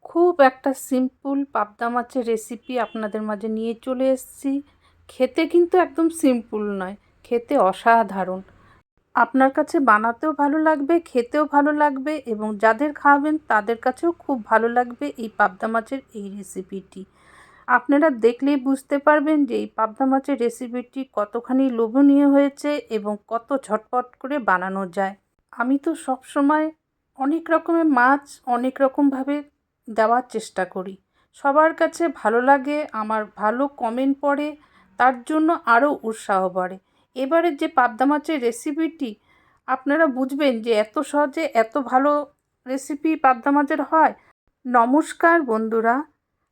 খুব একটা সিম্পল পাবদা মাছের রেসিপি আপনাদের মাঝে নিয়ে চলে এসেছি। খেতে কিন্তু একদম সিম্পল নয়, খেতে অসাধারণ। আপনার কাছে বানাতেও ভালো লাগবে, খেতেও ভালো লাগবে এবং যাদের খাওয়াবেন তাদের কাছেও খুব ভালো লাগবে এই পাবদা মাছের এই রেসিপিটি। আপনারা দেখলেই বুঝতে পারবেন যে এই পাবদা মাছের রেসিপিটি কতখানি লোভনীয় হয়েছে এবং কত ঝটপট করে বানানো যায়। আমি তো সবসময় অনেক রকমের মাছ অনেক রকমভাবে দেওয়ার চেষ্টা করি, সবার কাছে ভালো লাগে, আমার ভালো কমেন্ট পড়ে, তার জন্য আরও উৎসাহ বাড়ে। এবারের যে পাবদা মাছের রেসিপিটি আপনারা বুঝবেন যে এত সহজে এত ভালো রেসিপি পাবদা মাছের হয়। নমস্কার বন্ধুরা,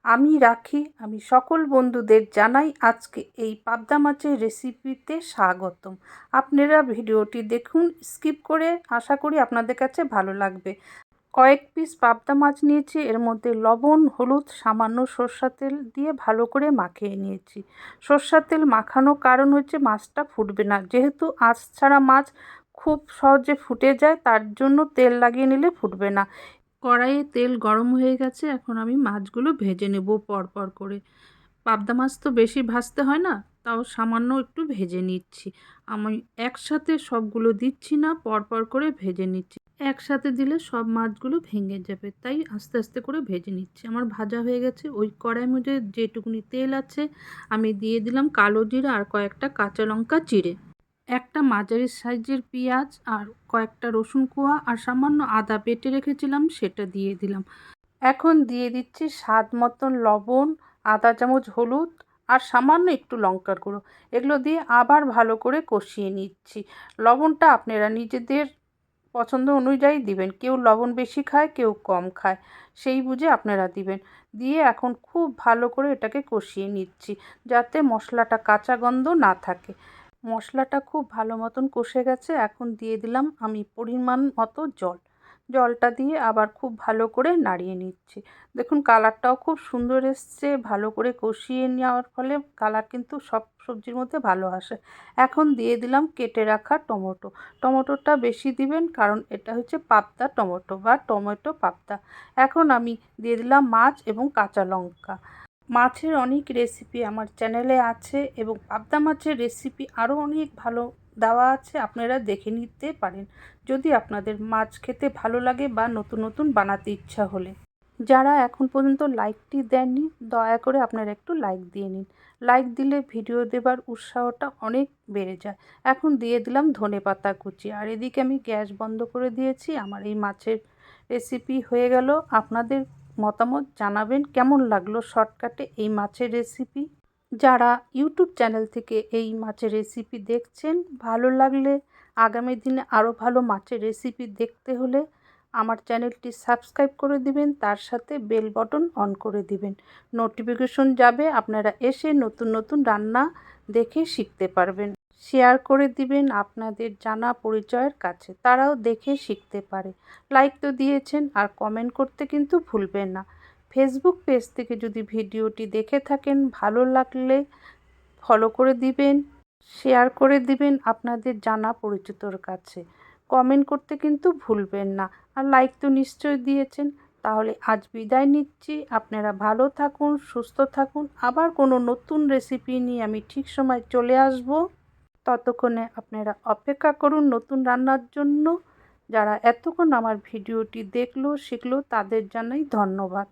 আমি রাখি, আমি সকল বন্ধুদের জানাই আজকে এই পাবদা মাছের রেসিপিতে স্বাগতম। আপনারা ভিডিওটি দেখুন স্কিপ করে, আশা করি আপনাদের কাছে ভালো লাগবে। কয়েক পিস পাবদা মাছ নিয়েছি, এর মধ্যে লবণ, হলুদ, সামান্য সরষের তেল দিয়ে ভালো করে মাখিয়ে নিয়েছি। সরষের তেল মাখানোর কারণ হচ্ছে মাছটা ফুটবে না, যেহেতু আঁশ ছাড়া মাছ খুব সহজে ফুটে যায়, তার জন্য তেল লাগিয়ে নিলে ফুটবে না। কড়াইয়ে তেল গরম হয়ে গেছে, এখন আমি মাছগুলো ভেজে নেব পরপর করে। পাবদা মাছ তো বেশি ভাজতে হয় না, তাও সামান্য একটু ভেজে নিচ্ছি। আমি একসাথে সবগুলো দিচ্ছি না, পরপর করে ভেজে নিচ্ছি। একসাথে দিলে সব মাছগুলো ভেঙে যাবে, তাই আস্তে আস্তে করে ভেজে নিচ্ছি। আমার ভাজা হয়ে গেছে। ওই কড়াইয়ের মধ্যে যেটুকুনি তেল আছে আমি দিয়ে দিলাম কালো জিরা আর কয়েকটা কাঁচা লঙ্কা চিড়ে, একটা মাঝারি সাইজের পেঁয়াজ আর কয়েকটা রসুন কোয়া আর সামান্য আদা বেটে রেখেছিলাম সেটা দিয়ে দিলাম। এখন দিয়ে দিচ্ছি স্বাদ মতন লবণ, আধা চামচ হলুদ আর সামান্য একটু লঙ্কার গুঁড়ো। এগুলো দিয়ে আবার ভালো করে কষিয়ে নিচ্ছি। লবণটা আপনারা নিজেদের পছন্দ অনুযায়ী দিবেন, কেউ লবণ বেশি খায়, কেউ কম খায়, সেই বুঝে আপনারা দিবেন। দিয়ে এখন খুব ভালো করে এটাকে কষিয়ে নিচ্ছি, যাতে মশলাটা কাঁচা গন্ধ না থাকে। মশলাটা খুব ভালো মতন কষে গেছে, এখন দিয়ে দিলাম আমি পরিমাণ মতো জল। জলটা দিয়ে আবার খুব ভালো করে নাড়িয়ে নিচ্ছি। দেখুন কালারটাও খুব সুন্দর এসছে, ভালো করে কষিয়ে নেওয়ার ফলে কালার কিন্তু সব সবজির মধ্যে ভালো আসে। এখন দিয়ে দিলাম কেটে রাখা টমেটো। টমেটোটা বেশি দিবেন, কারণ এটা হচ্ছে পাবদা টমেটো বা টমেটো পাবদা। এখন আমি দিয়ে দিলাম মাছ এবং কাঁচা লঙ্কা। মাছের অনেক রেসিপি আমার চ্যানেলে আছে এবং পাবদা মাছের রেসিপি আরও অনেক ভালো দেওয়া আছে, আপনারা দেখে নিতে পারেন যদি আপনাদের মাছ খেতে ভালো লাগে বা নতুন নতুন বানাতে ইচ্ছা হলে। যারা এখন পর্যন্ত লাইকটি দেননি, দয়া করে আপনারা একটু লাইক দিয়ে নিন। লাইক দিলে ভিডিও দেবার উৎসাহটা অনেক বেড়ে যায়। এখন দিয়ে দিলাম ধনেপাতা কুচি, আর এদিকে আমি গ্যাস বন্ধ করে দিয়েছি। আমার এই মাছের রেসিপি হয়ে গেল। আপনাদের মতামত জানাবেন কেমন লাগলো শর্টকাটে এই মাছের রেসিপি। যারা ইউটিউব চ্যানেল থেকে এই মাছের রেসিপি দেখছেন, ভালো লাগলে আগামী দিনে আরও ভালো মাছের রেসিপি দেখতে হলে আমার চ্যানেলটি সাবস্ক্রাইব করে দিবেন, তার সাথে বেল বাটন অন করে দিবেন। নোটিফিকেশন যাবে, আপনারা এসে নতুন নতুন রান্না দেখে শিখতে পারবেন। শেয়ার করে দিবেন আপনাদের জানা পরিচয়ের কাছে, তারাও দেখে শিখতে পারে। লাইক তো দিয়েছেন, আর কমেন্ট করতে কিন্তু ভুলবেন না। ফেসবুক পেজ থেকে যদি ভিডিওটি দেখে থাকেন, ভালো লাগলে ফলো করে দিবেন, শেয়ার করে দিবেন আপনাদের জানা পরিচিতর কাছে। কমেন্ট করতে কিন্তু ভুলবেন না, আর লাইক তো নিশ্চয়ই দিয়েছেন। তাহলে আজ বিদায় নিচ্ছি। আপনারা ভালো থাকুন, সুস্থ থাকুন। আবার কোনো নতুন রেসিপি নিয়ে আমি ঠিক সময় চলে আসব। ততক্ষণে আপনারা অপেক্ষা করুন নতুন রান্নার জন্য। যারা এতক্ষণ আমার ভিডিওটি দেখলো শিখলো, তাদের জানাই ধন্যবাদ।